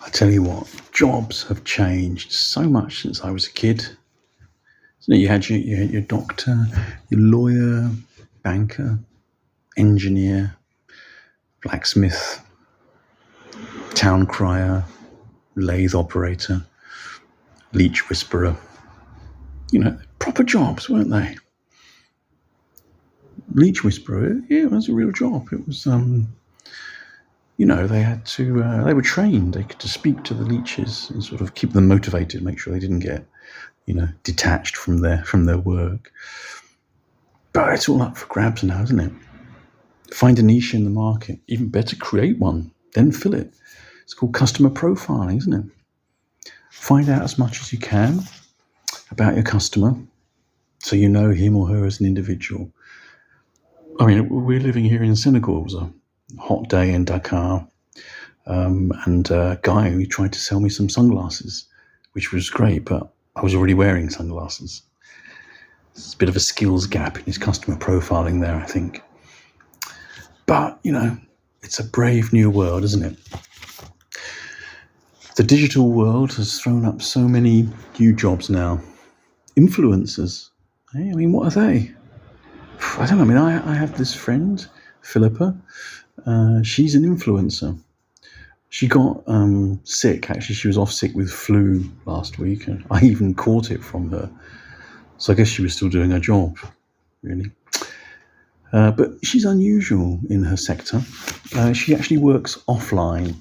I tell you what, jobs have changed so much since I was a kid. You had your doctor, your lawyer, banker, engineer, blacksmith, town crier, lathe operator, leech whisperer. Proper jobs, weren't they? Leech whisperer, yeah, it was a real job. It was, they had to, they were trained. They could to speak to the leeches and sort of keep them motivated, make sure they didn't get, detached from their work. But it's all up for grabs now, isn't it? Find a niche in the market. Even better, create one, then fill it. It's called customer profiling, isn't it? Find out as much as you can about your customer so you know him or her as an individual. I mean, we're living here in Senegal. It was a hot day in Dakar, and a guy who tried to sell me some sunglasses, which was great, but I was already wearing sunglasses. There's a bit of a skills gap in his customer profiling there, I think. But, it's a brave new world, isn't it? The digital world has thrown up so many new jobs now. Influencers. I mean, what are they? I don't know. I mean, I have this friend, Philippa. She's an influencer. She got sick. Actually, she was off sick with flu last week, and I even caught it from her. So I guess she was still doing her job, really. But she's unusual in her sector. She actually works offline.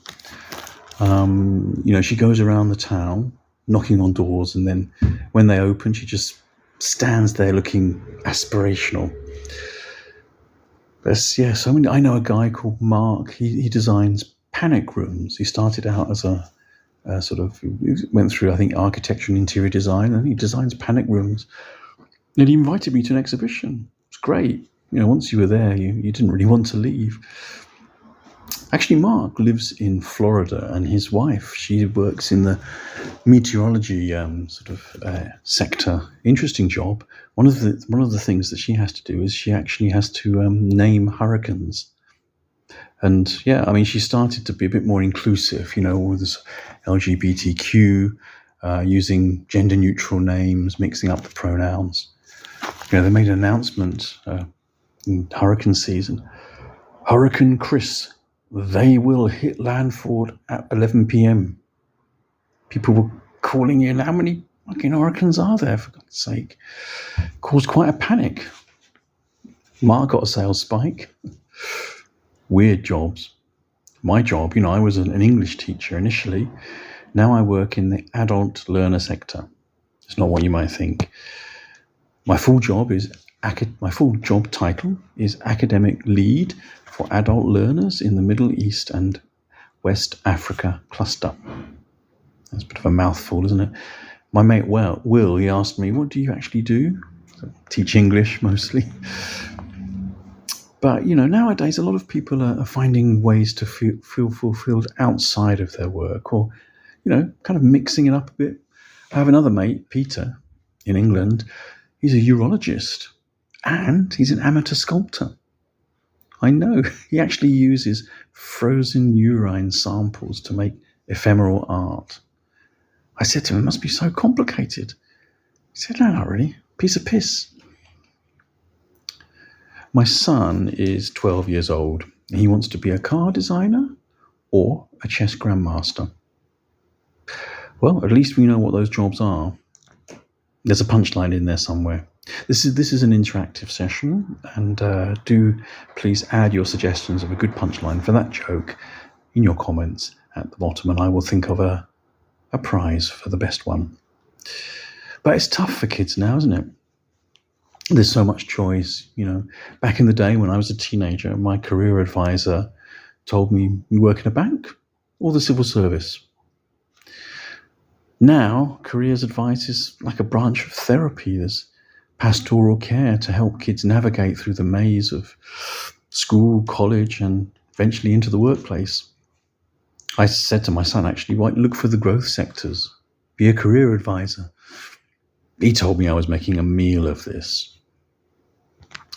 She goes around the town knocking on doors, and then when they open, she just stands there looking aspirational. So many. I know a guy called Mark. He designs panic rooms. He started out as a he went through, I think, architecture and interior design, and he designs panic rooms. And he invited me to an exhibition. It's great. Once you were there, you didn't really want to leave. Actually, Mark lives in Florida, and his wife, she works in the meteorology sector. Interesting job. One of the things that she has to do is she actually has to name hurricanes. And she started to be a bit more inclusive, with this LGBTQ, using gender neutral names, mixing up the pronouns. They made an announcement in hurricane season. Hurricane Chris, they will hit landfall at 11 p.m. People were calling in, how many fucking hurricanes are there, for God's sake? Caused quite a panic. Mark got a sales spike. Weird jobs. My job, I was an English teacher initially. Now I work in the adult learner sector. It's not what you might think. My full job title is Academic Lead for Adult Learners in the Middle East and West Africa Cluster. That's a bit of a mouthful, isn't it? My mate Will, he asked me, what do you actually do? Teach English mostly. But, nowadays a lot of people are finding ways to feel fulfilled outside of their work, or, kind of mixing it up a bit. I have another mate, Peter, in England. He's a urologist and he's an amateur sculptor. I know. He actually uses frozen urine samples to make ephemeral art. I said to him, it must be so complicated. He said, no, not really. Piece of piss. My son is 12 years old. He wants to be a car designer or a chess grandmaster. Well, at least we know what those jobs are. There's a punchline in there somewhere. This is an interactive session, and do please add your suggestions of a good punchline for that joke in your comments at the bottom, and I will think of a prize for the best one. But it's tough for kids now, isn't it? There's so much choice. Back in the day when I was a teenager, my career advisor told me, you work in a bank or the civil service. Now, careers advice is like a branch of therapy. There's pastoral care to help kids navigate through the maze of school, college, and eventually into the workplace. I said to my son, actually, look for the growth sectors. Be a career advisor. He told me I was making a meal of this.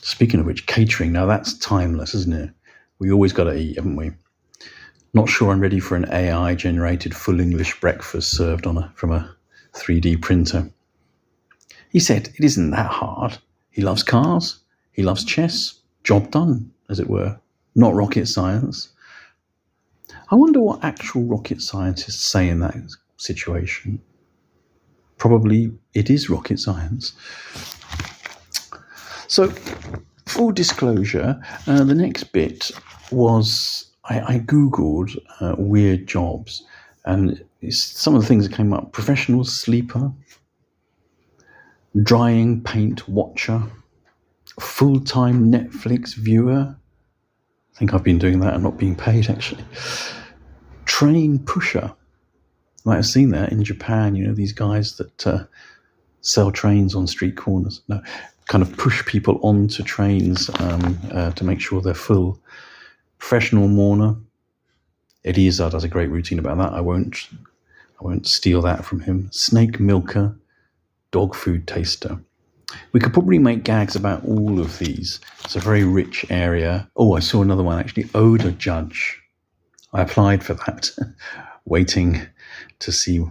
Speaking of which, catering, now that's timeless, isn't it? We always got to eat, haven't we? Not sure I'm ready for an AI-generated full English breakfast served from a 3D printer. He said it isn't that hard. He loves cars. He loves chess. Job done, as it were. Not rocket science. I wonder what actual rocket scientists say in that situation. Probably it is rocket science. So, full disclosure, the next bit was I Googled weird jobs, and some of the things that came up: professional sleeper, drying paint watcher, full-time Netflix viewer. I think I've been doing that and not being paid, actually. Train pusher. You might have seen that in Japan, these guys that sell trains on street corners. No, kind of push people onto trains to make sure they're full. Professional mourner. Eddie Izzard does a great routine about that. I won't steal that from him. Snake milker, dog food taster. We could probably make gags about all of these. It's a very rich area. Oh, I saw another one actually. Odor judge. I applied for that, waiting to see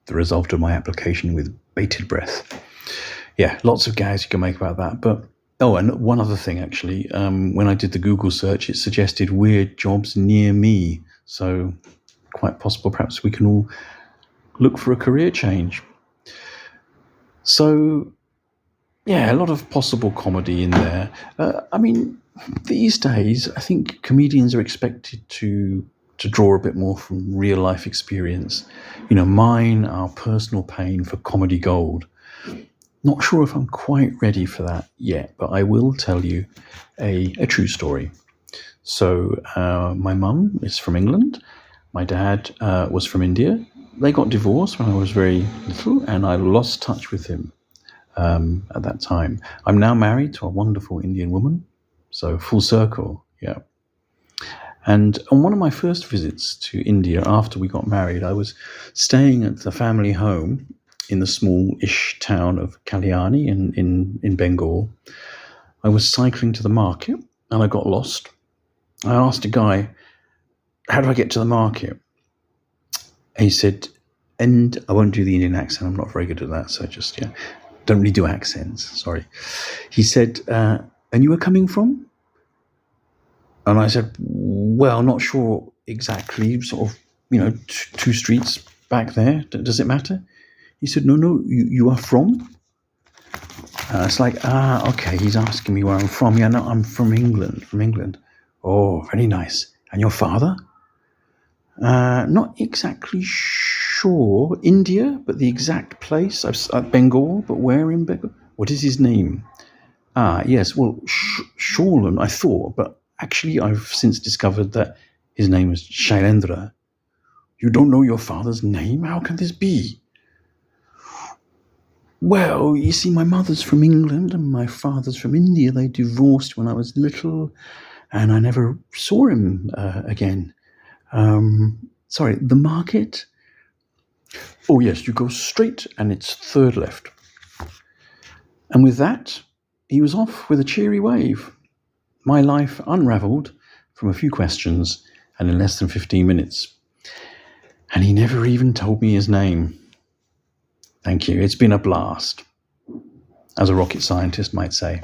the result of my application with bated breath. Yeah, lots of gags you can make about that. But and one other thing actually, when I did the Google search, it suggested weird jobs near me. So quite possible perhaps we can all look for a career change. So yeah, a lot of possible comedy in there. These days, I think comedians are expected to draw a bit more from real life experience. Mine our personal pain for comedy gold. Not sure if I'm quite ready for that yet, but I will tell you a true story. So my mum is from England. My dad was from India. They got divorced when I was very little, and I lost touch with him at that time. I'm now married to a wonderful Indian woman, so full circle, yeah. And on one of my first visits to India after we got married, I was staying at the family home in the small-ish town of Kalyani in Bengal. I was cycling to the market and I got lost. I asked a guy, how do I get to the market? And he said, and I won't do the Indian accent, I'm not very good at that, so just, don't really do accents, sorry. He said, and you were coming from? And I said, well, not sure exactly, sort of, two streets back there. Does it matter? He said, no, you are from? It's like, okay, he's asking me where I'm from. Yeah, no, I'm from England. Oh, very nice. And your father? Not exactly sure. India, but the exact place. Bengal, but where in Bengal? What is his name? Yes, well, Shaulan, I thought, but actually I've since discovered that his name is Shailendra. You don't know your father's name? How can this be? Well, you see, my mother's from England and my father's from India. They divorced when I was little, and I never saw him again. Sorry, the market? Oh, yes, you go straight and it's third left. And with that, he was off with a cheery wave. My life unravelled from a few questions and in less than 15 minutes. And he never even told me his name. Thank you. It's been a blast, as a rocket scientist might say.